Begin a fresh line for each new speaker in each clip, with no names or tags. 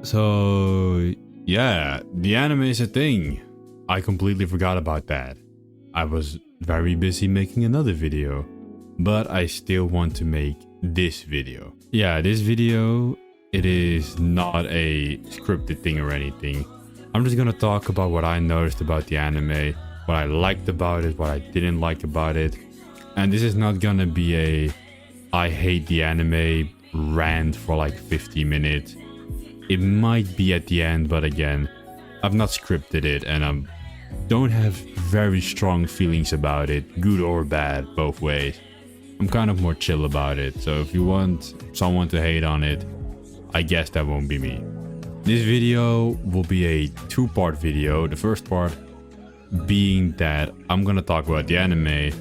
So yeah, the anime is a thing. I completely forgot about that. I was very busy making another video, but I still want to make this video. Yeah, this video, it is not a scripted thing or anything. I'm just gonna talk about what I noticed about the anime, what I liked about it, what I didn't like about it. And this is not gonna be a I hate the anime rant for like 50 minutes. It might be at the end, but again, I've not scripted it and I don't have very strong feelings about it, good or bad, both ways. I'm kind of more chill about it, so if you want someone to hate on it, I guess that won't be me. This video will be a two-part video. The first part being that I'm gonna talk about the anime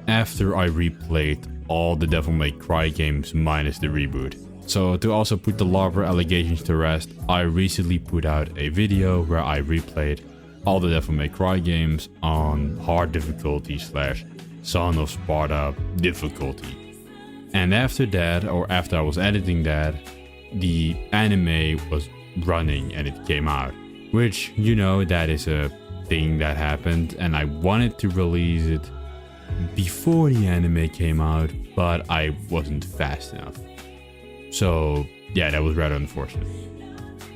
after I replayed all the Devil May Cry games minus the reboot. So to also put the larva allegations to rest, I recently put out a video where I replayed all the Devil May Cry games on hard difficulty / Son of Sparta difficulty. And after that, or after I was editing that, the anime was running and it came out. Which, you know, that is a thing that happened and I wanted to release it before the anime came out, but I wasn't fast enough. So yeah, that was rather unfortunate.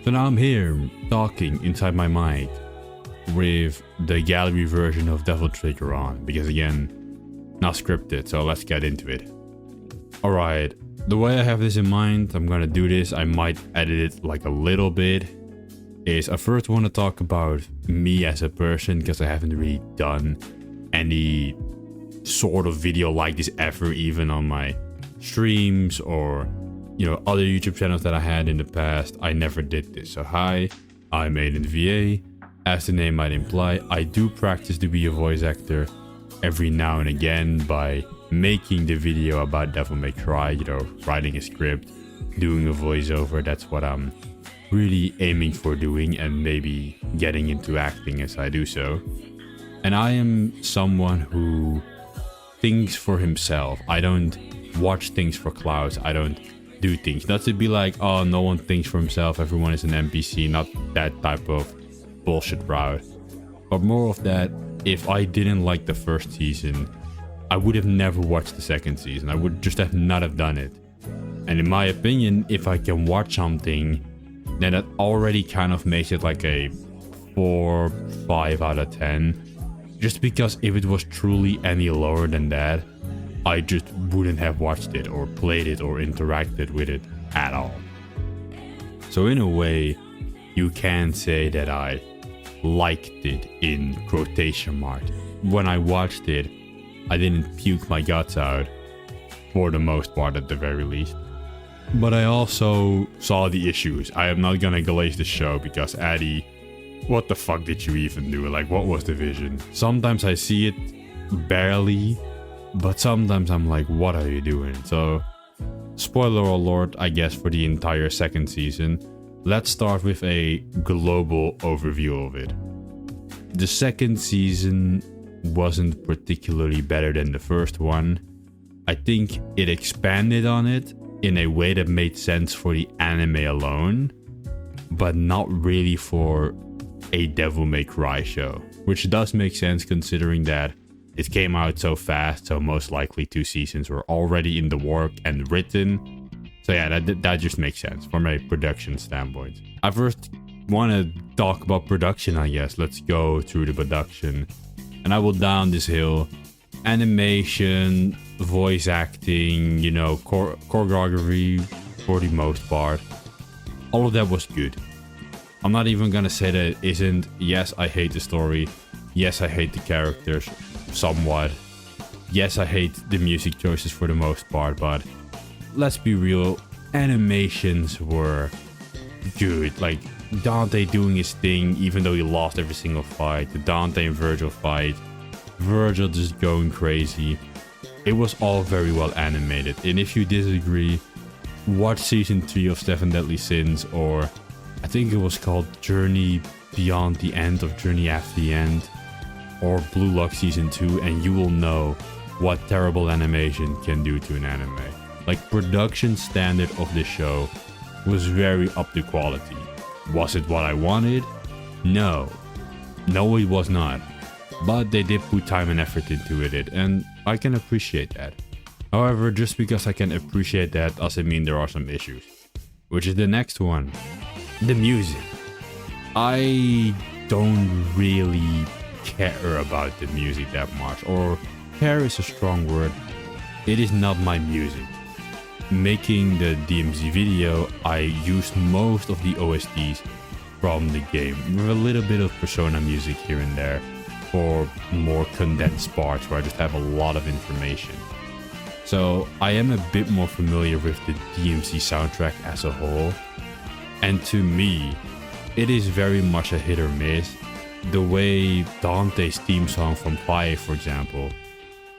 So now I'm here talking inside my mind with the gallery version of Devil Trigger on, because again, not scripted, so let's get into it. Alright, the way I have this in mind, I'm gonna do this, I might edit it like a little bit, is I first want to talk about me as a person, because I haven't really done any sort of video like this ever, even on my streams or, you know, other YouTube channels that I had in the past. I never did this. So hi, I'm edanVA. As the name might imply, I do practice to be a voice actor every now and again by making the video about Devil May Cry, you know, writing a script, doing a voiceover. That's what I'm really aiming for doing, and maybe getting into acting as I do so. And I am someone who thinks for himself. I don't watch things for clout. I don't do things. Not to be like, oh, no one thinks for himself, everyone is an NPC, not that type of bullshit route. But more of that, if I didn't like the first season, I would have never watched the second season. I would just have not have done it. And in my opinion, if I can watch something, then that already kind of makes it like a 4, 5 out of 10. Just because if it was truly any lower than that, I just wouldn't have watched it or played it or interacted with it at all. So in a way, you can say that I liked it in quotation marks. When I watched it, I didn't puke my guts out, for the most part at the very least. But I also saw the issues. I am not gonna glaze the show because Addy, what the fuck did you even do? Like, what was the vision? Sometimes I see it barely, but sometimes I'm like, what are you doing? So, spoiler alert, I guess, for the entire second season. Let's start with a global overview of it. The second season wasn't particularly better than the first one. I think it expanded on it in a way that made sense for the anime alone, but not really for a Devil May Cry show, which does make sense considering that it came out so fast, so most likely 2 seasons were already in the work and written. So yeah, that just makes sense from a production standpoint. I first want to talk about production, I guess. Let's go through the production. And I will down this hill. Animation, voice acting, you know, choreography for the most part. All of that was good. I'm not even gonna say that it isn't. Yes, I hate the story. Yes, I hate the characters somewhat. Yes, I hate the music choices for the most part, but let's be real, animations were good. Like Dante doing his thing, even though he lost every single fight. The Dante and Virgil fight. Virgil just going crazy. It was all very well animated. And if you disagree, watch season 3 of 7 Deadly Sins, or I think it was called Journey Beyond the End of Journey After the End, or Blue Lock season 2, and you will know what terrible animation can do to an anime. Like, production standard of the show was very up to quality. Was it what I wanted? No. No, it was not. But they did put time and effort into it, and I can appreciate that. However, just because I can appreciate that doesn't mean there are some issues. Which is the next one. The music. I don't really care about the music that much. Or care is a strong word. It is not my music. Making the DMZ video, I used most of the OSTs from the game, with a little bit of Persona music here and there for more condensed parts where I just have a lot of information. So I am a bit more familiar with the DMZ soundtrack as a whole, and to me, it is very much a hit or miss. The way Dante's theme song from 5, for example,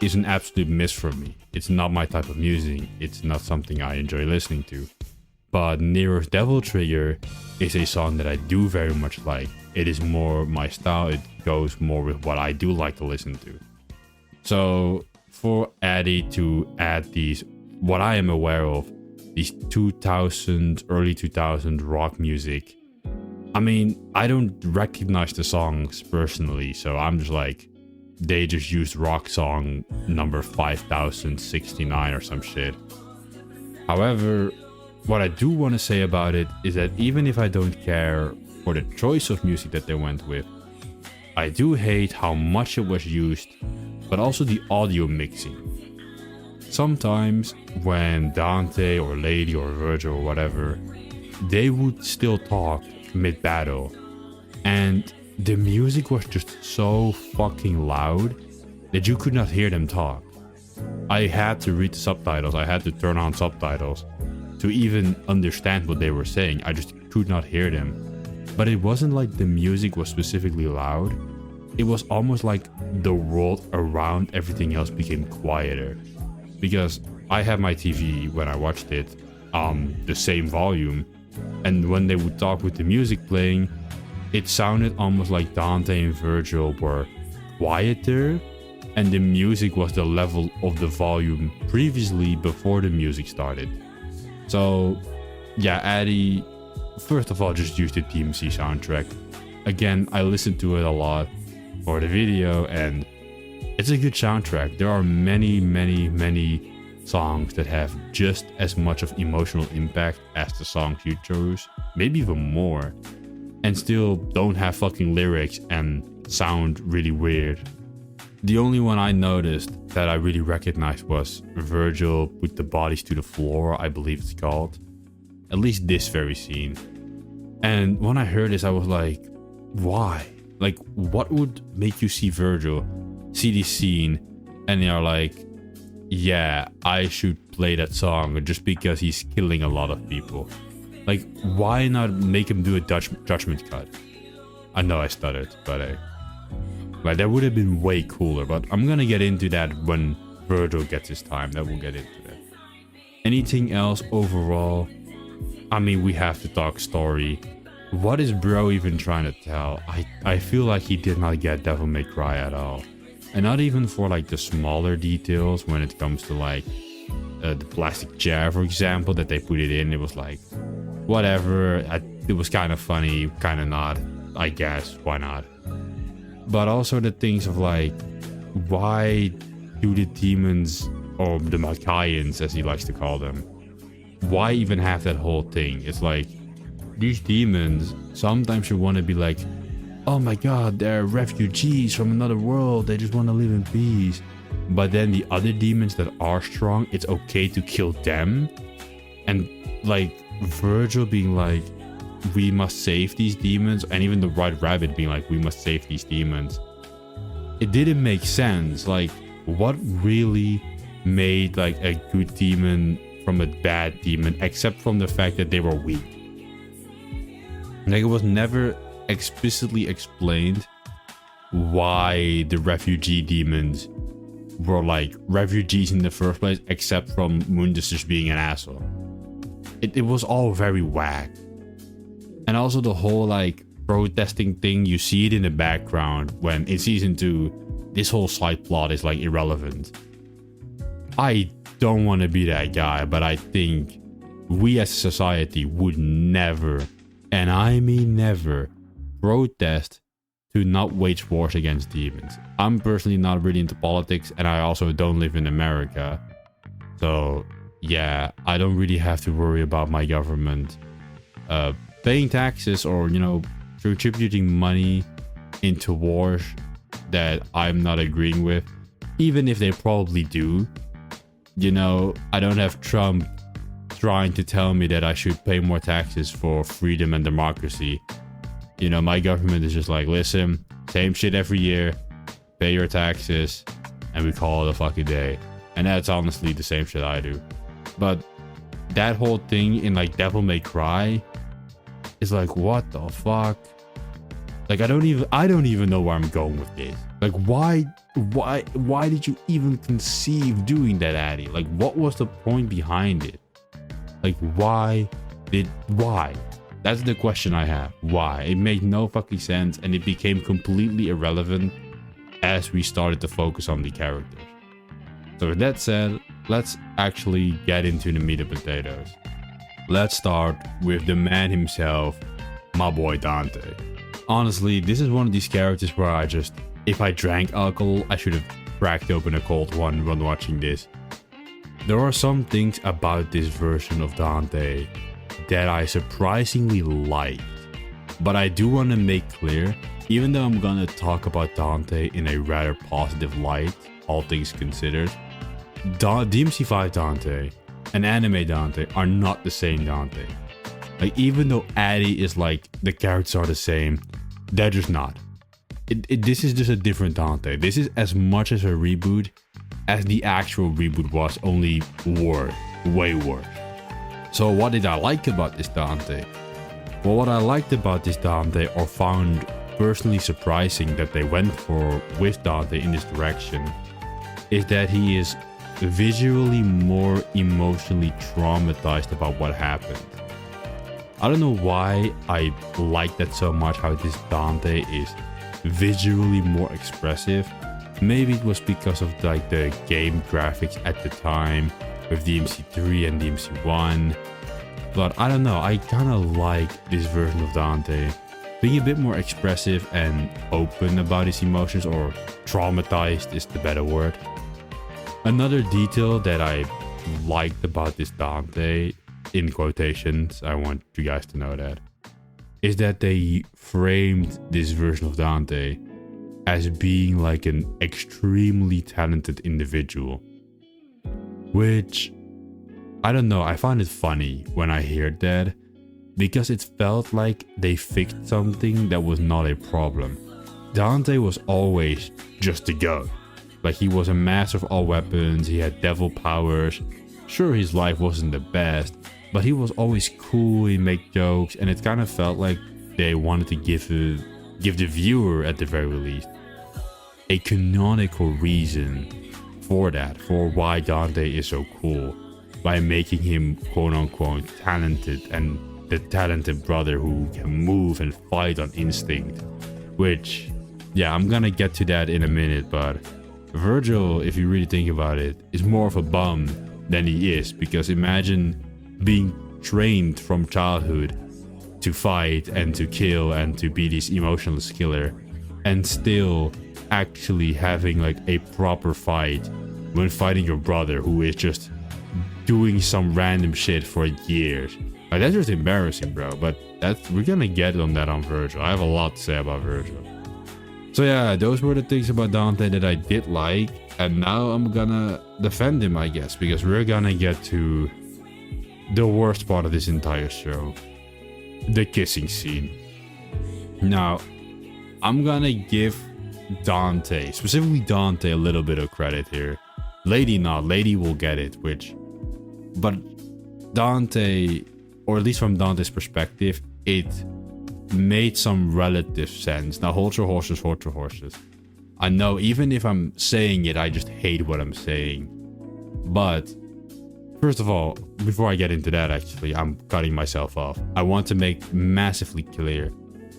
is an absolute miss for me. It's not my type of music, it's not something I enjoy listening to. But Nero's Devil Trigger is a song that I do very much like. It is more my style, it goes more with what I do like to listen to. So for Addy to add these, what I am aware of, these 2000, early 2000 rock music, I mean, I don't recognize the songs personally, so I'm just like, they just used rock song number 5069 or some shit. However, what I do want to say about it is that even if I don't care for the choice of music that they went with, I do hate how much it was used, but also the audio mixing. Sometimes when Dante or Lady or Virgil or whatever, they would still talk mid-battle, and the music was just so fucking loud that you could not hear them talk. I had to read the subtitles, I had to turn on subtitles to even understand what they were saying. I just could not hear them. But it wasn't like the music was specifically loud. It was almost like the world around everything else became quieter. Because I had my TV when I watched it the same volume, and when they would talk with the music playing, it sounded almost like Dante and Virgil were quieter, and the music was the level of the volume previously before the music started. So yeah, Addy, first of all, just used the DMC soundtrack. Again, I listened to it a lot for the video, and it's a good soundtrack. There are many songs that have just as much of emotional impact as the songs you chose, maybe even more, and still don't have fucking lyrics and sound really weird. The only one I noticed that I really recognized was Virgil Put the Bodies to the Floor, I believe it's called. At least this very scene. And when I heard this, I was like, why? Like, what would make you see Virgil, see this scene, and you're like, yeah, I should play that song just because he's killing a lot of people. Like, why not make him do a judgment cut? I know I stuttered, but like, that would have been way cooler, but I'm gonna get into that when Virgil gets his time. That we'll get into that. Anything else overall? I mean, we have to talk story. What is bro even trying to tell? I feel like he did not get Davil May Cry at all. And not even for like the smaller details when it comes to like the plastic chair, for example, that they put it in. It was like, whatever. It was kind of funny, kind of not. I guess, why not? But also the things of like, why do the demons, or the Makaians as he likes to call them, why even have that whole thing? It's like, these demons, sometimes you want to be like, oh my god, they're refugees from another world, they just want to live in peace. But then the other demons that are strong, it's okay to kill them. And like Virgil being like, we must save these demons, and even the White Rabbit being like, we must save these demons. It didn't make sense. Like, what really made like a good demon from a bad demon, except from the fact that they were weak? Like, it was never explicitly explained why the refugee demons were like refugees in the first place, except from Mundus just being an asshole. It was all very whack. And also the whole like protesting thing, you see it in the background when in season 2 this whole side plot is like irrelevant. I don't want to be that guy, but I think we as a society would never and I mean never, protest to not wage wars against demons. I'm personally not really into politics, and I also don't live in America. So yeah, I don't really have to worry about my government paying taxes or, you know, contributing money into wars that I'm not agreeing with. Even if they probably do. You know, I don't have Trump trying to tell me that I should pay more taxes for freedom and democracy. You know, my government is just like, listen, same shit every year, pay your taxes, and we call it a fucking day. And that's honestly the same shit I do. But that whole thing in like Davil May Cry is like, what the fuck? Like, I don't even know where I'm going with this. Like, why did you even conceive doing that, Addy? Like, what was the point behind it? Like, why? That's the question I have. Why? It made no fucking sense, and it became completely irrelevant as we started to focus on the characters. So with that said, let's actually get into the meat and potatoes. Let's start with the man himself, my boy Dante. Honestly, this is one of these characters where if I drank alcohol, I should have cracked open a cold one when watching this. There are some things about this version of Dante that I surprisingly liked. But I do want to make clear, even though I'm gonna talk about Dante in a rather positive light, all things considered, DMC5 Dante and anime Dante are not the same Dante. Like, even though Addy is like, the characters are the same, they're just not. This is just a different Dante. This is as much as a reboot as the actual reboot was, only worse, way worse. So what did I like about this Dante? Well, what I liked about this Dante, or found personally surprising that they went for with Dante in this direction, is that he is visually more emotionally traumatized about what happened. I don't know why I like that so much, how this Dante is visually more expressive. Maybe it was because of like the game graphics at the time with DMC3 and DMC1. But I don't know, I kind of like this version of Dante being a bit more expressive and open about his emotions, or traumatized is the better word. Another detail that I liked about this Dante, in quotations, I want you guys to know that, is that they framed this version of Dante as being like an extremely talented individual. Which, I don't know, I find it funny when I hear that, because it felt like they fixed something that was not a problem. Dante was always just a go. Like, he was a master of all weapons, he had devil powers. Sure, his life wasn't the best, but he was always cool, he made jokes, and it kind of felt like they wanted to give the viewer, at the very least, a canonical reason for that, for why Dante is so cool, by making him quote-unquote talented, and the talented brother who can move and fight on instinct. Which, yeah, I'm gonna get to that in a minute, but Virgil, if you really think about it, is more of a bum than he is, because imagine being trained from childhood to fight and to kill and to be this emotionless killer, and still actually having like a proper fight when fighting your brother who is just doing some random shit for years. Like, that's just embarrassing, bro. But we're gonna get on that on Virgil. I have a lot to say about Virgil. So yeah, those were the things about Dante that I did like, and now I'm gonna defend him, I guess, because we're gonna get to the worst part of this entire show, the kissing scene. Now, I'm gonna give Dante, specifically Dante, a little bit of credit here. Lady not, Lady will get it, but Dante, or at least from Dante's perspective, it made some relative sense. Now, hold your horses, hold your horses. I know, even if I'm saying it, I just hate what I'm saying. But first of all, before I get into that, actually, I'm cutting myself off. I want to make massively clear,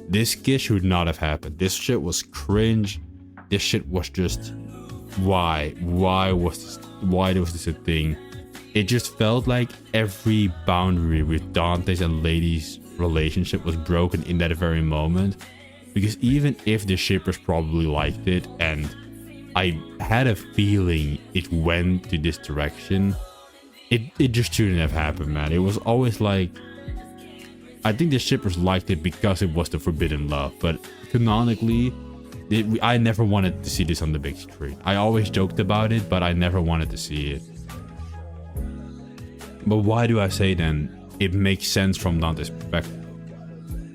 this kiss should not have happened. This shit was cringe. This shit was just, why was this a thing? It just felt like every boundary with Dante's and Lady's relationship was broken in that very moment. Because even if the shippers probably liked it, and I had a feeling it went to this direction, it just shouldn't have happened, man. It was always like, I think the shippers liked it because it was the forbidden love, but canonically, I never wanted to see this on the big screen. I always joked about it, but I never wanted to see it. But why do I say then it makes sense from Dante's perspective?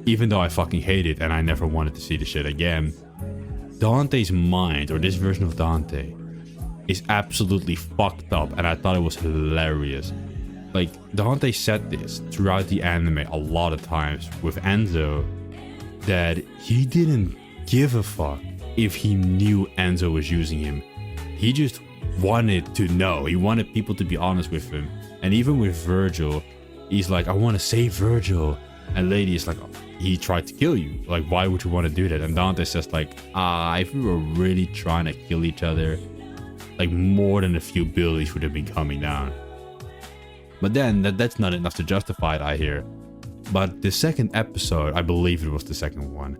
Even though I fucking hate it and I never wanted to see the shit again, Dante's mind, or this version of Dante, is absolutely fucked up, and I thought it was hilarious. Like, Dante said this throughout the anime a lot of times with Enzo, that he didn't give a fuck if he knew Enzo was using him. He just wanted to know. He wanted people to be honest with him. And even with Virgil, he's like, I want to save Virgil. And Lady is like, he tried to kill you. Like, why would you want to do that? And Dante says like, if we were really trying to kill each other, like more than a few billies would have been coming down. But then that's not enough to justify it, I hear. But the second episode, I believe it was the second one,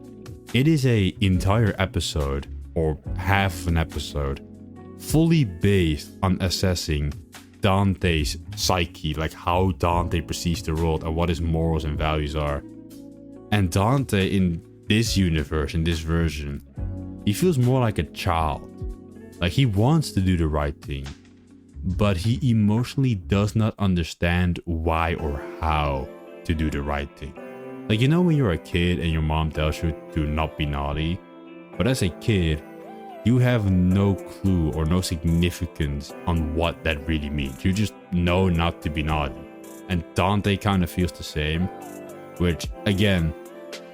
it is a entire episode, or half an episode, fully based on assessing Dante's psyche, like how Dante perceives the world and what his morals and values are. And Dante in this universe, in this version, he feels more like a child. Like, he wants to do the right thing, but he emotionally does not understand why or how to do the right thing. Like, you know when you're a kid and your mom tells you to not be naughty? But as a kid, you have no clue or no significance on what that really means. You just know not to be naughty. And Dante kind of feels the same, which, again,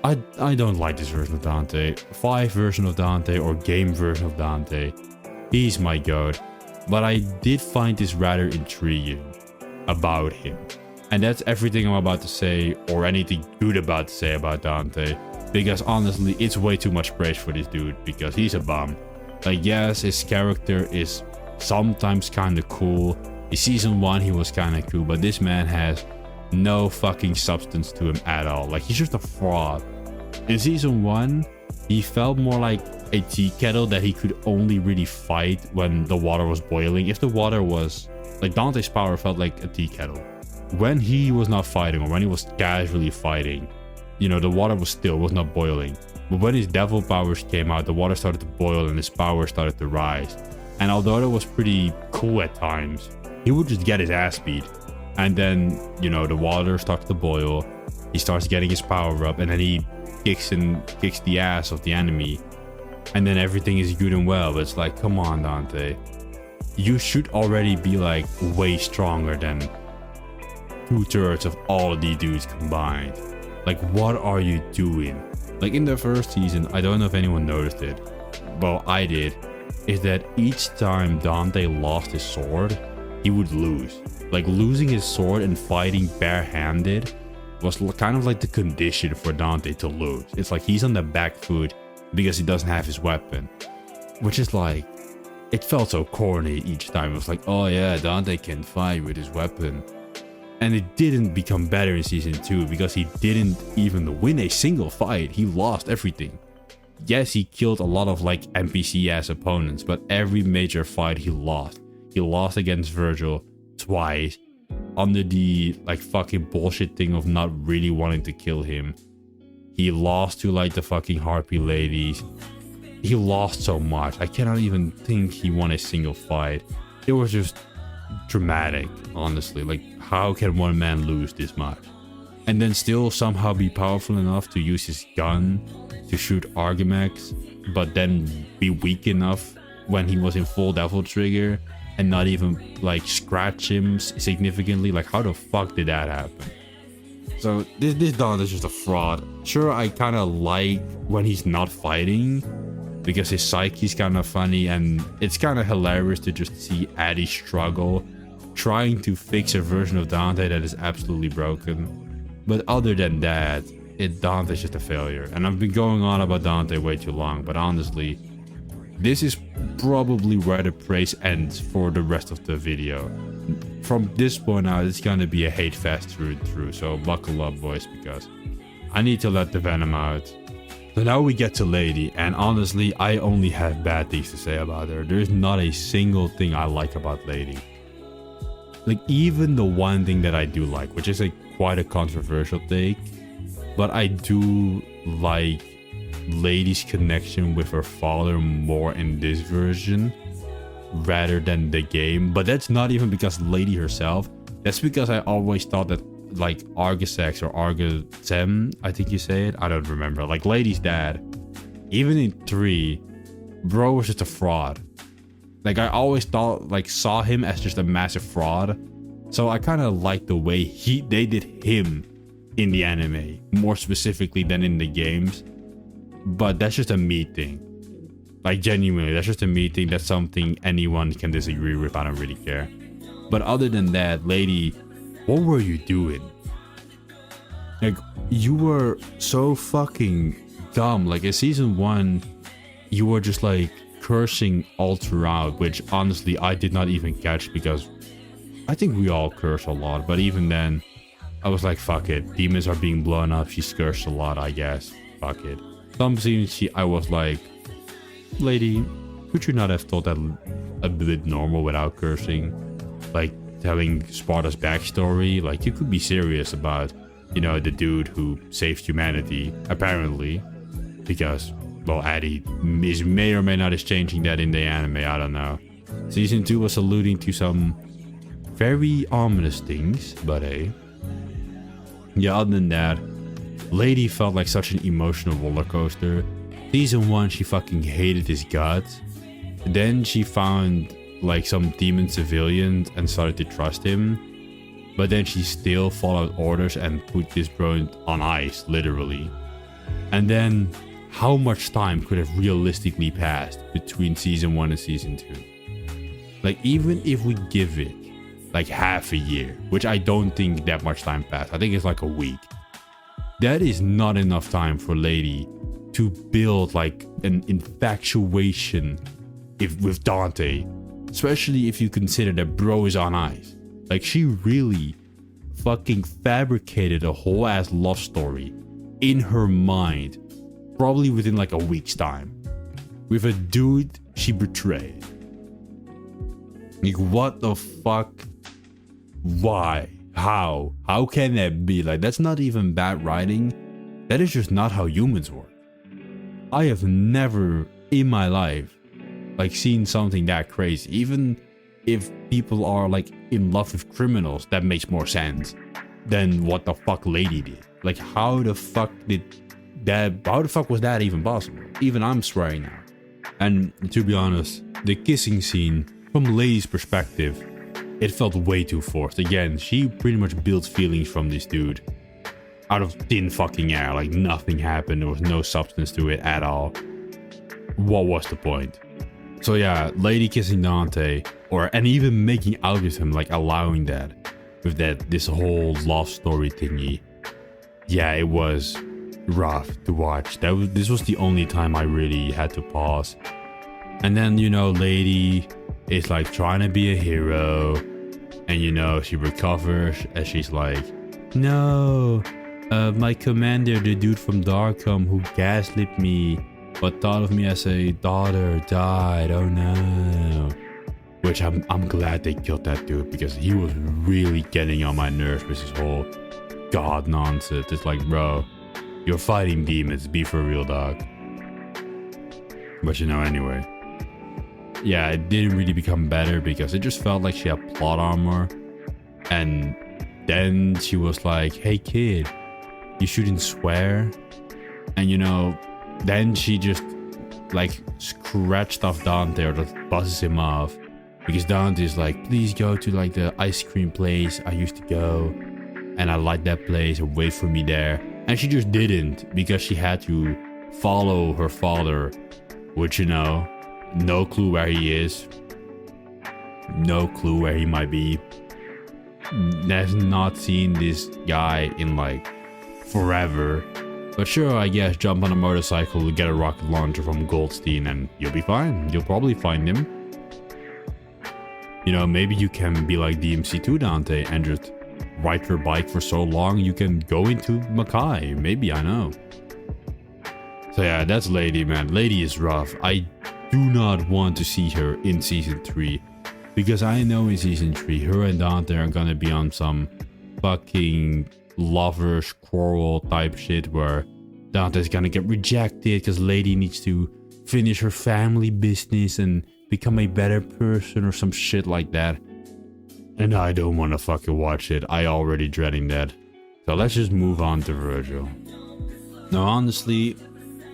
I don't like this version of Dante. 5 version of Dante or game version of Dante, he's my goat. But I did find this rather intriguing about him. And that's everything I'm about to say, or anything good about to say about Dante. Because honestly, it's way too much praise for this dude, because he's a bum. Like, yes, his character is sometimes kind of cool. In season 1, he was kind of cool, but this man has no fucking substance to him at all. Like, he's just a fraud. In season 1, he felt more like a tea kettle that he could only really fight when the water was boiling. If the water was... Like, Dante's power felt like a tea kettle. When he was not fighting, or when he was casually fighting, you know, the water was still, was not boiling. But when his devil powers came out, the water started to boil and his power started to rise. And although that was pretty cool at times, he would just get his ass beat. And then, you know, the water starts to boil, he starts getting his power up, and then he kicks the ass of the enemy. And then everything is good and well. But it's like, come on, Dante. You should already be like way stronger than 2/3 of all of these dudes combined. Like, what are you doing? Like, in the first season, I don't know if anyone noticed it, well, I did, is that each time Dante lost his sword, he would lose. Like, losing his sword and fighting barehanded was kind of like the condition for Dante to lose. It's like he's on the back foot because he doesn't have his weapon. Which is like, it felt so corny each time. It was like, oh yeah, Dante can fight with his weapon. And it didn't become better in season 2 because he didn't even win a single fight. He lost everything. Yes, he killed a lot of like NPC ass opponents, but every major fight he lost. He lost against Virgil twice under the like fucking bullshit thing of not really wanting to kill him. He lost to like the fucking harpy ladies. He lost so much. I cannot even think he won a single fight. It was just dramatic, honestly. Like, how can one man lose this much? And then still somehow be powerful enough to use his gun to shoot Argimax, but then be weak enough when he was in full Devil Trigger and not even like scratch him significantly. Like, how the fuck did that happen? So this Dante is just a fraud. Sure, I kind of like when he's not fighting because his psyche's kind of funny, and it's kind of hilarious to just see Addy struggle trying to fix a version of Dante that is absolutely broken. But other than that, Dante's just a failure. And I've been going on about Dante way too long, but honestly, this is probably where the praise ends for the rest of the video. From this point out, it's gonna be a hate fest through and through, so buckle up, boys, because I need to let the venom out. So now we get to Lady, and honestly, I only have bad things to say about her. There's not a single thing I like about Lady. Like, even the one thing that I do like, which is quite a controversial take, but I do like Lady's connection with her father more in this version rather than the game. But that's not even because Lady herself. That's because I always thought that like Argisex or Argisem, I think you say it, I don't remember, like Lady's dad, even in 3, bro was just a fraud. Like I always thought, like saw him as just a massive fraud. So I kind of like the way they did him in the anime more specifically than in the games. But that's just a me thing. Like genuinely, that's just a me thing. That's something anyone can disagree with. I don't really care. But other than that, Lady, what were you doing? Like, you were so fucking dumb. Like, in season 1, you were just like cursing all throughout, which honestly I did not even catch because I think we all curse a lot. But even then, I was like, fuck it. Demons are being blown up. She's cursed a lot, I guess. Fuck it. Some scenes I was like, Lady, could you not have thought that a bit normal without cursing? Like telling Sparta's backstory, like you could be serious about, you know, the dude who saved humanity, apparently, because, well, Addy may or may not is changing that in the anime, I don't know. Season 2 was alluding to some very ominous things, but hey. Yeah, other than that, Lady felt like such an emotional roller coaster. Season 1, she fucking hated his guts. Then she found like some demon civilians and started to trust him. But then she still followed orders and put this bro on ice, literally. And then how much time could have realistically passed between season 1 and season 2? Like, even if we give it like half a year, which I don't think that much time passed. I think it's like a week. That is not enough time for Lady to build like an infatuation with Dante, especially if you consider that bro is on ice. Like, she really fucking fabricated a whole ass love story in her mind, probably within like a week's time, with a dude she betrayed. Like, what the fuck? Why? How? How can that be? Like, that's not even bad writing. That is just not how humans work. I have never in my life like seen something that crazy. Even if people are like in love with criminals, that makes more sense than what the fuck Lady did. Like, how the fuck was that even possible? Even I'm swearing now. And to be honest, the kissing scene from Lady's perspective, it felt way too forced. Again, she pretty much built feelings from this dude out of thin fucking air. Like, nothing happened. There was no substance to it at all. What was the point? So yeah, Lady kissing Dante, and even making out with him, like allowing that with this whole love story thingy. Yeah, it was rough to watch. This was the only time I really had to pause. And then, you know, Lady is like trying to be a hero, and you know, she recovers and she's like, no, my commander, the dude from Darkham who gaslit me but thought of me as a daughter, died. Oh no. Which I'm glad they killed that dude, because he was really getting on my nerves with his whole god nonsense. It's like, bro, you're fighting demons, be for real, dog. But you know, anyway. Yeah, it didn't really become better because it just felt like she had plot armor. And then she was like, hey kid, you shouldn't swear. And you know, then she just like scratched off Dante, or just buzzes him off, because Dante is like, please go to like the ice cream place I used to go, and I like that place, and wait for me there. And she just didn't, because she had to follow her father, which, you know, no clue where he is, no clue where he might be. Has not seen this guy in like forever. But sure, I guess jump on a motorcycle, get a rocket launcher from Goldstein, and you'll be fine. You'll probably find him. You know, maybe you can be like DMC2 Dante and just ride your bike for so long, you can go into Mackay. Maybe, I know. So yeah, that's Lady, man. Lady is rough. I do not want to see her in season 3. Because I know in season 3, her and Dante are gonna be on some fucking lovers quarrel type shit where Dante's gonna get rejected because Lady needs to finish her family business and become a better person or some shit like that. And I don't want to fucking watch it. I already dreading that. So let's just move on to Virgil. Now honestly,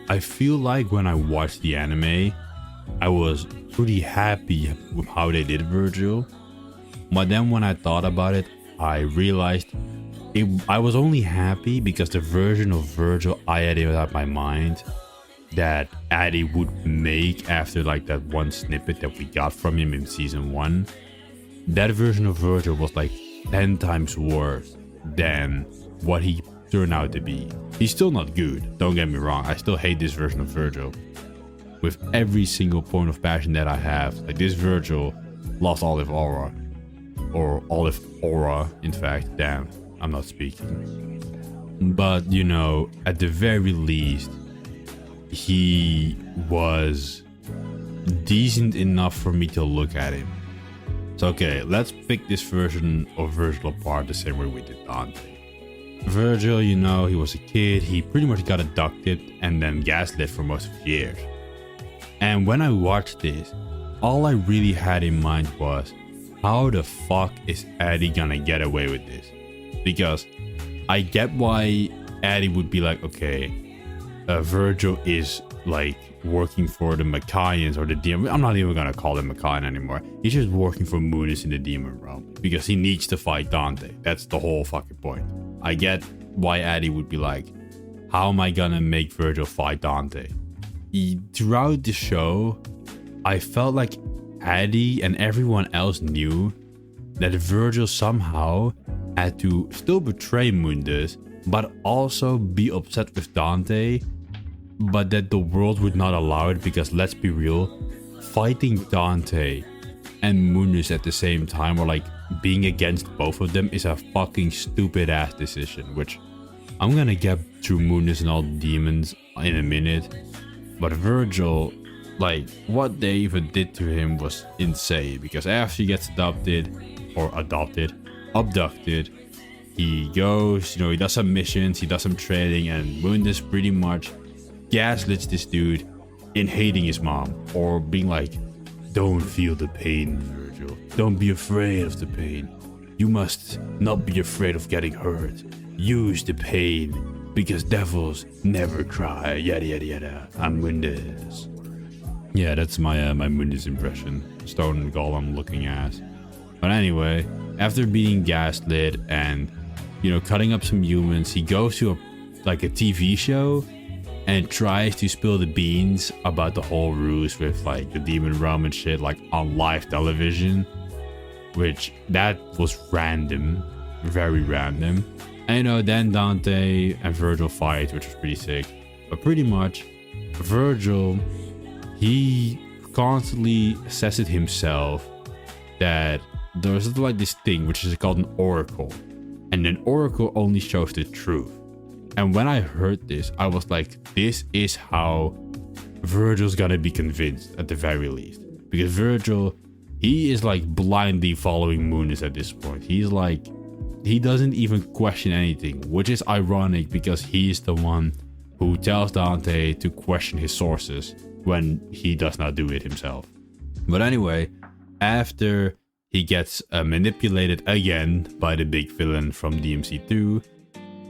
I feel like when I watched the anime, I was pretty happy with how they did Virgil. But then when I thought about it, I realized I was only happy because the version of Virgil I had in my mind that Addy would make after like that one snippet that we got from him in season 1. That version of Virgil was like 10 times worse than what he turned out to be. He's still not good, don't get me wrong. I still hate this version of Virgil with every single point of passion that I have. Like this Virgil lost olive aura, or olive aura in fact. Damn, I'm not speaking. But you know, at the very least, he was decent enough for me to look at him. So okay, let's pick this version of Virgil apart the same way we did Dante. Virgil, you know, he was a kid. He pretty much got abducted and then gaslit for most of the years. And when I watched this, all I really had in mind was, how the fuck is Addy gonna get away with this? Because I get why Addy would be like, okay, Virgil is like working for the Mackayans or the demon. I'm not even gonna call them Maccayan anymore. He's just working for Moonus in the demon realm because he needs to fight Dante. That's the whole fucking point. I get why Addy would be like, how am I gonna make Virgil fight Dante? Throughout the show, I felt like Addy and everyone else knew that Virgil somehow had to still betray Mundus, but also be upset with Dante, but that the world would not allow it because, let's be real, fighting Dante and Mundus at the same time, or like being against both of them, is a fucking stupid ass decision, which I'm gonna get through Mundus and all the demons in a minute. But Virgil, like, what they even did to him was insane, because after he gets abducted, he goes, you know, he does some missions, he does some trading, and Mundus pretty much gaslits this dude in hating his mom, or being like, don't feel the pain, Virgil. Don't be afraid of the pain. You must not be afraid of getting hurt. Use the pain, because devils never cry. Yada yada yada. I'm Mundus. Yeah, that's my my Mundus impression. Stone Golem looking ass. But anyway, after being gaslit and, you know, cutting up some humans, he goes to a TV show and tries to spill the beans about the whole ruse with like the demon realm and shit, like on live television, which that was random, very random. And you know, then Dante and Virgil fight, which was pretty sick. But pretty much, Virgil, he constantly says it himself that there's like this thing which is called an oracle, and an oracle only shows the truth. And when I heard this, I was like, this is how Virgil's gonna be convinced at the very least. Because Virgil, he is like blindly following Moonus at this point. He's like, he doesn't even question anything, which is ironic because he's the one who tells Dante to question his sources when he does not do it himself. But anyway, after he gets manipulated again by the big villain from DMC2,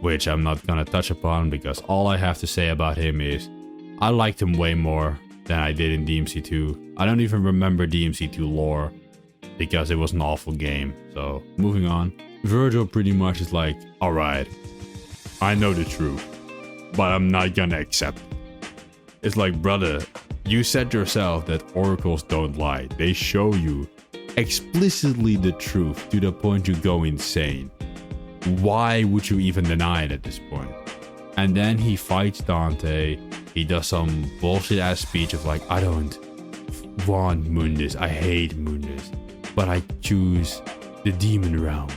which I'm not gonna touch upon because all I have to say about him is I liked him way more than I did in DMC2. I don't even remember DMC2 lore because it was an awful game. So moving on, Virgil pretty much is like, alright, I know the truth, but I'm not gonna accept it. It's like, brother, you said yourself that oracles don't lie. They show you explicitly the truth to the point you go insane. Why would you even deny it at this point? And then he fights Dante. He does some bullshit ass speech of like, I don't want Mundus. I hate Mundus. But I choose the demon realm.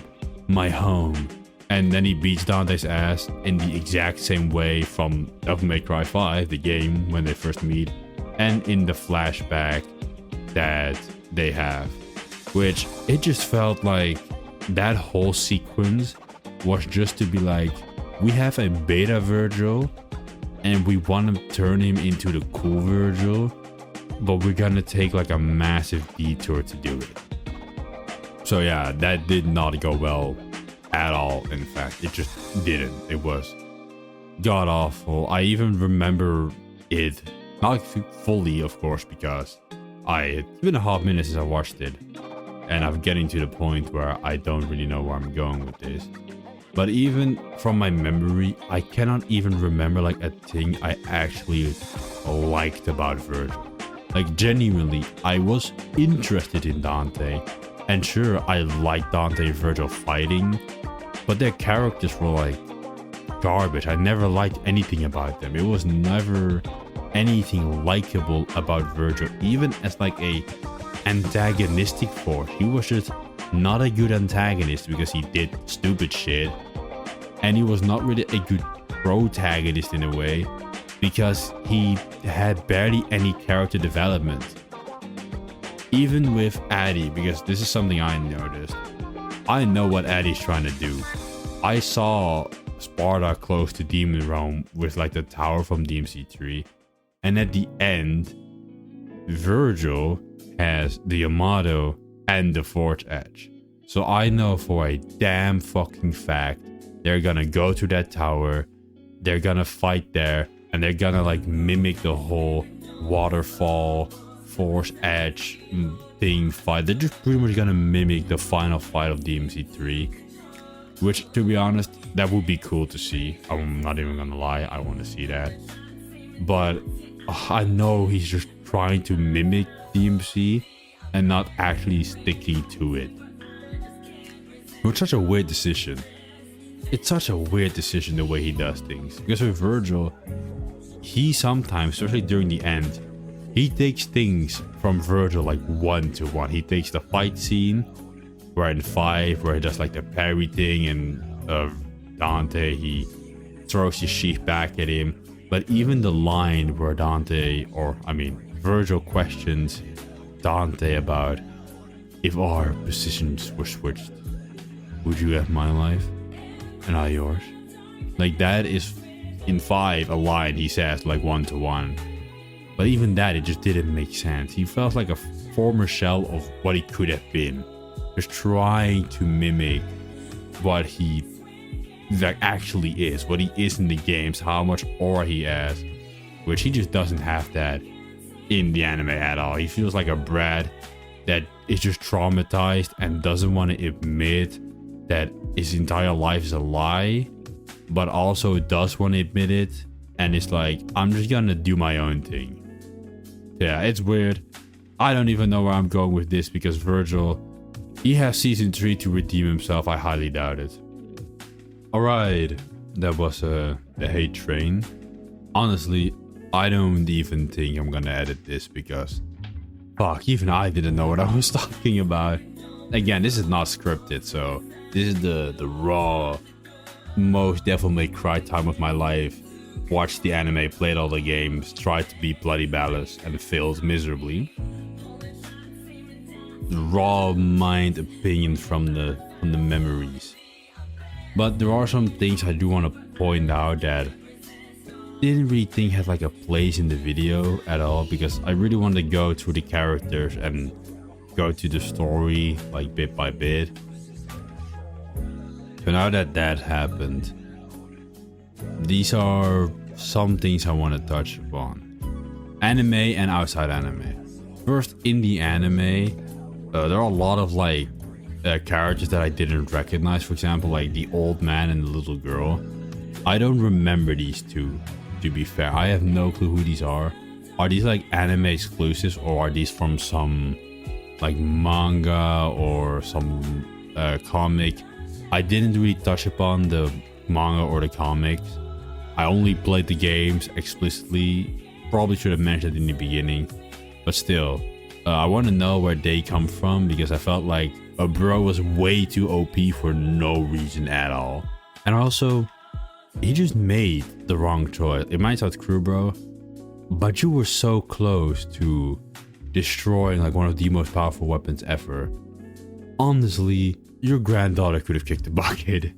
my home. And then he beats Dante's ass in the exact same way from Davil May Cry 5, the game, when they first meet, and in the flashback that they have. Which, it just felt like that whole sequence was just to be like, we have a beta Virgil, and we want to turn him into the cool Virgil, but we're gonna take like a massive detour to do it. So yeah, that did not go well at all. In fact, it just didn't. It was god awful. I even remember it, not fully of course, because it's been a hot minute since I watched it, and I'm getting to the point where I don't really know where I'm going with this. But even from my memory, I cannot even remember like a thing I actually liked about Virgil. Like genuinely, I was interested in Dante, and sure, I liked Dante and Virgil fighting, but their characters were like garbage. I never liked anything about them. It was never anything likable about Virgil, even as like a antagonistic force. He was just not a good antagonist because he did stupid shit, and he was not really a good protagonist in a way because he had barely any character development. Even with Addy, because this is something I noticed. I know what Addy's trying to do. I saw Sparta close to Demon Realm with like the tower from DMC3, and at the end, Virgil has the Yamato and the Forge Edge. So I know for a damn fucking fact they're gonna go to that tower, they're gonna fight there, and they're gonna like mimic the whole waterfall Force Edge thing fight. They're just pretty much gonna mimic the final fight of DMC3, which, to be honest, that would be cool to see. I'm not even gonna lie, I want to see that. But I know he's just trying to mimic DMC and not actually sticking to it. It's such a weird decision. It's such a weird decision the way he does things. Because with Virgil, he sometimes, especially during the end, he takes things from Virgil like one to one. He takes the fight scene, where in 5, where he does like the parry thing, and Dante, he throws his sheath back at him. But even the line where Virgil questions Dante about, if our positions were switched, would you have my life and I yours? Like, that is in 5 a line he says like one to one. But even that, it just didn't make sense. He felt like a former shell of what he could have been, just trying to mimic what he actually is, what he is in the games, how much aura he has, which he just doesn't have that in the anime at all. He feels like a brat that is just traumatized and doesn't want to admit that his entire life is a lie, but also does want to admit it, and it's like, I'm just gonna do my own thing. Yeah, it's weird. I don't even know where I'm going with this, because Virgil, he has season 3 to redeem himself. I highly doubt it. Alright, that was the hate train. Honestly, I don't even think I'm gonna edit this, because fuck, even I didn't know what I was talking about. Again, this is not scripted, so this is the raw, most Davil May Cry time of my life. Watched the anime, played all the games, tried to be bloody balanced, and failed miserably. Raw mind opinion from the memories. But there are some things I do want to point out that didn't really think had like a place in the video at all, because I really wanted to go through the characters and go to the story like bit by bit. So now that happened, these are some things I want to touch upon. Anime and outside anime. First, in the anime, there are a lot of like characters that I didn't recognize. For example, like the old man and the little girl. I don't remember these two, to be fair. I have no clue who these are. Are these like anime exclusives, or are these from some like manga or some comic? I didn't really touch upon the manga or the comics. I only played the games explicitly. Probably should have mentioned it in the beginning, but still, I want to know where they come from, because I felt like A bro was way too OP for no reason at all. And also, he just made the wrong choice. It might sound cruel, bro, but you were so close to destroying like one of the most powerful weapons ever. Honestly, your granddaughter could have kicked the bucket.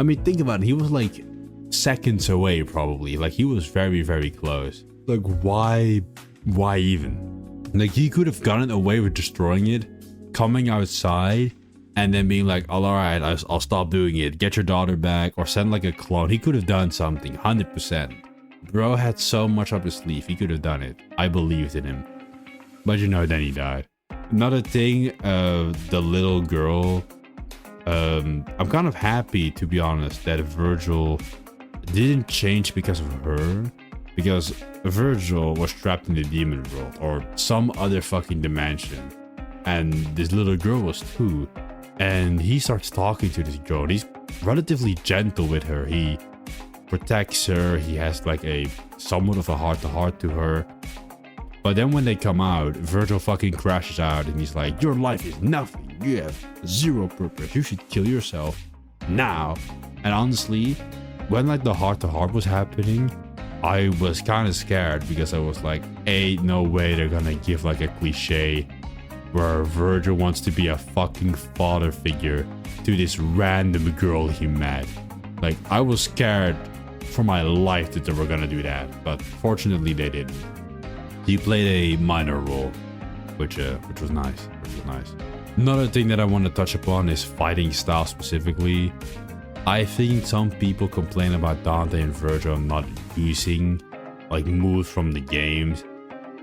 I mean, think about it. He was like seconds away, probably. Like, he was very, very close. Like, why even? Like, he could have gotten away with destroying it, coming outside, and then being like, all right, I'll stop doing it. Get your daughter back, or send like a clone. He could have done something, 100%. Bro had so much up his sleeve. He could have done it. I believed in him. But you know, then he died. Another thing, the little girl. I'm kind of happy, to be honest, that Virgil didn't change because of her. Because Virgil was trapped in the demon world, or some other fucking dimension. And this little girl was too. And he starts talking to this girl. He's relatively gentle with her. He protects her. He has like a somewhat of a heart-to-heart to her. But then when they come out, Virgil fucking crashes out and he's like, your life is nothing. You have zero purpose. You should kill yourself now. And honestly, when like the heart-to-heart was happening, I was kind of scared because I was like, ain't no way they're gonna give like a cliche where Virgil wants to be a fucking father figure to this random girl he met. Like, I was scared for my life that they were gonna do that, but fortunately they didn't. He played a minor role, which was nice. Another thing that I want to touch upon is fighting style specifically. I think some people complain about Dante and Virgil not using like moves from the games,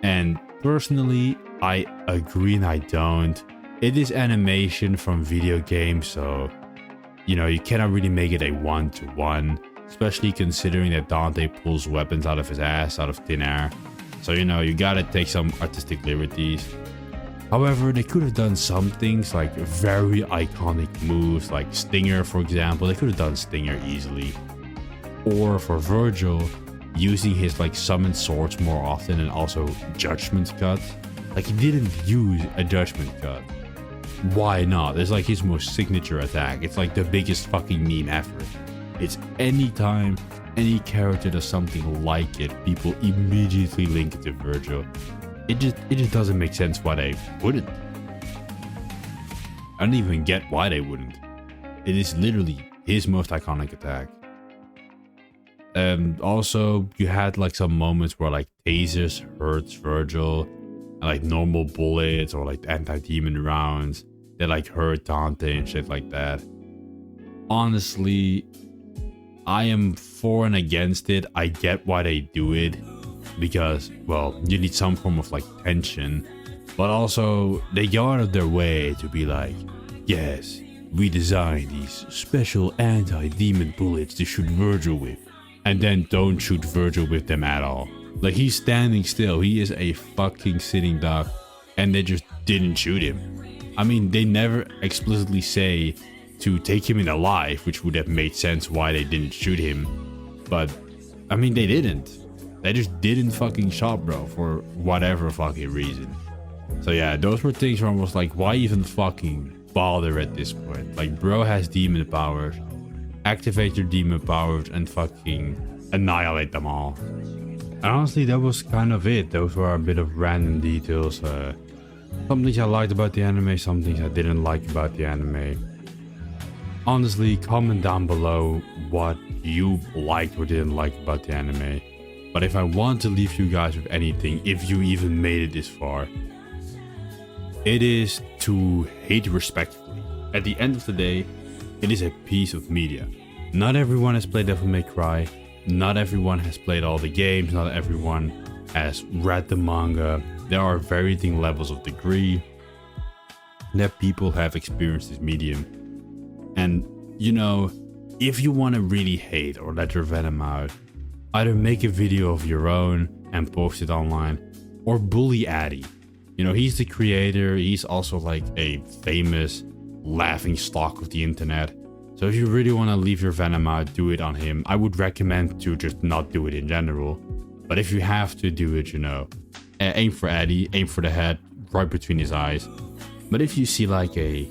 and personally, I agree and I don't. It is animation from video games, so you know, you cannot really make it a one-to-one, especially considering that Dante pulls weapons out of his ass, out of thin air. So, you know, you gotta take some artistic liberties. However, they could have done some things like very iconic moves, like Stinger, for example. They could have done Stinger easily. Or for Virgil, using his like summoned swords more often, and also Judgment Cut. Like, he didn't use a Judgment Cut. Why not? It's like his most signature attack. It's like the biggest fucking meme ever. It's anytime any character does something like it, people immediately link it to Virgil. It just doesn't make sense why they wouldn't. I don't even get why they wouldn't. It is literally his most iconic attack. Also, you had like some moments where like tasers hurts Virgil, and like normal bullets or like anti-demon rounds that like hurt Dante and shit like that. Honestly, I am for and against it. I get why they do it, because, well, you need some form of like tension, but also they go out of their way to be like, yes, we designed these special anti-demon bullets to shoot Virgil with, and then don't shoot Virgil with them at all. Like, he's standing still, he is a fucking sitting duck, and they just didn't shoot him. I mean, they never explicitly say to take him in alive, which would have made sense why they didn't shoot him, but I mean, they didn't. They just didn't fucking shot bro for whatever fucking reason. So yeah, those were things where I was like, why even fucking bother at this point? Like, bro has demon powers. Activate your demon powers and fucking annihilate them all. And honestly, that was kind of it. Those were a bit of random details. Some things I liked about the anime, some things I didn't like about the anime. Honestly, comment down below what you liked or didn't like about the anime. But if I want to leave you guys with anything, if you even made it this far, it is to hate respectfully. At the end of the day, it is a piece of media. Not everyone has played Davil May Cry. Not everyone has played all the games. Not everyone has read the manga. There are varying levels of degree that people have experienced this medium. And, you know, if you want to really hate or let your venom out, either make a video of your own and post it online, or bully Addy. You know, he's the creator. He's also like a famous laughing stock of the internet. So if you really want to leave your venom out, do it on him. I would recommend to just not do it in general. But if you have to do it, you know, aim for Addy, aim for the head, right between his eyes. But if you see like a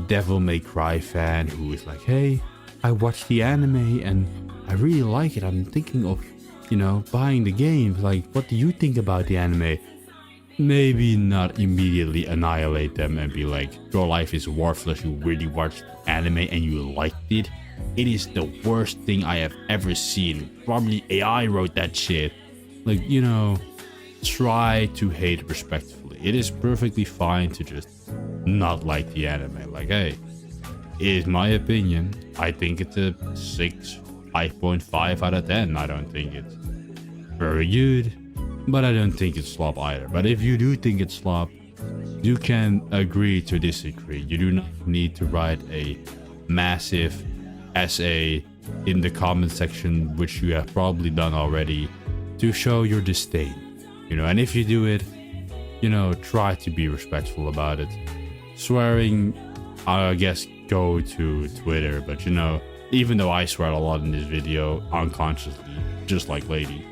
Devil May Cry fan who is like, hey, I watched the anime and I really like it. I'm thinking of, you know, buying the game. Like, what do you think about the anime? Maybe not immediately annihilate them and be like, your life is worthless, you really watched anime and you liked it. It is the worst thing I have ever seen. Probably AI wrote that shit. Like, you know, try to hate respectfully. It is perfectly fine to just not like the anime. Like, hey, it is my opinion. I think it's a 5.5 out of 10. I don't think it's very good, but I don't think it's slop either. But if you do think it's slop, you can agree to disagree. You do not need to write a massive essay in the comment section, which you have probably done already, to show your disdain. You know, and if you do it, you know, try to be respectful about it. Swearing, I guess, go to Twitter, but you know, even though I swear a lot in this video unconsciously, just like Lady,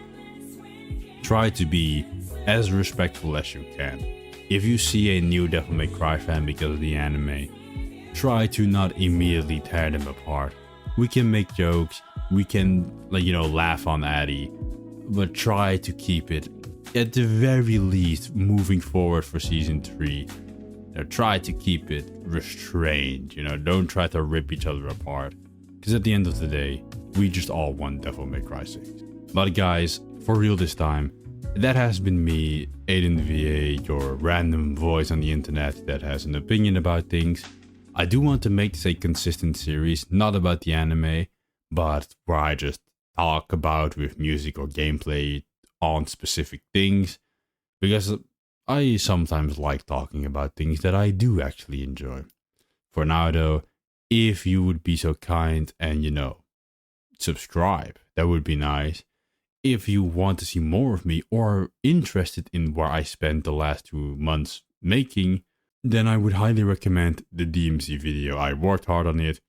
try to be as respectful as you can. If you see a new Devil May Cry fan because of the anime, try to not immediately tear them apart. We can make jokes, we can, like, you know, laugh on Addy, but try to keep it, at the very least, moving forward for season 3. Now, try to keep it restrained, you know, don't try to rip each other apart. Because at the end of the day, we just all want Devil May Cry 6. But guys, for real this time, that has been me, edanVA, your random voice on the internet that has an opinion about things. I do want to make this a consistent series, not about the anime, but where I just talk about with music or gameplay on specific things, because I sometimes like talking about things that I do actually enjoy. For now though, if you would be so kind and, you know, subscribe, that would be nice. If you want to see more of me or are interested in where I spent the last 2 months making, then I would highly recommend the DMC video. I worked hard on it.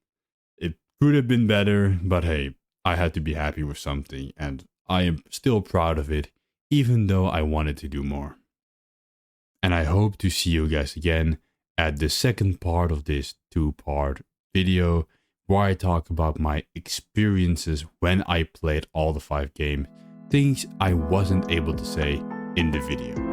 It could have been better, but hey, I had to be happy with something and I am still proud of it, even though I wanted to do more. And I hope to see you guys again at the second part of this 2-part video, where I talk about my experiences when I played all the 5 games, things I wasn't able to say in the video.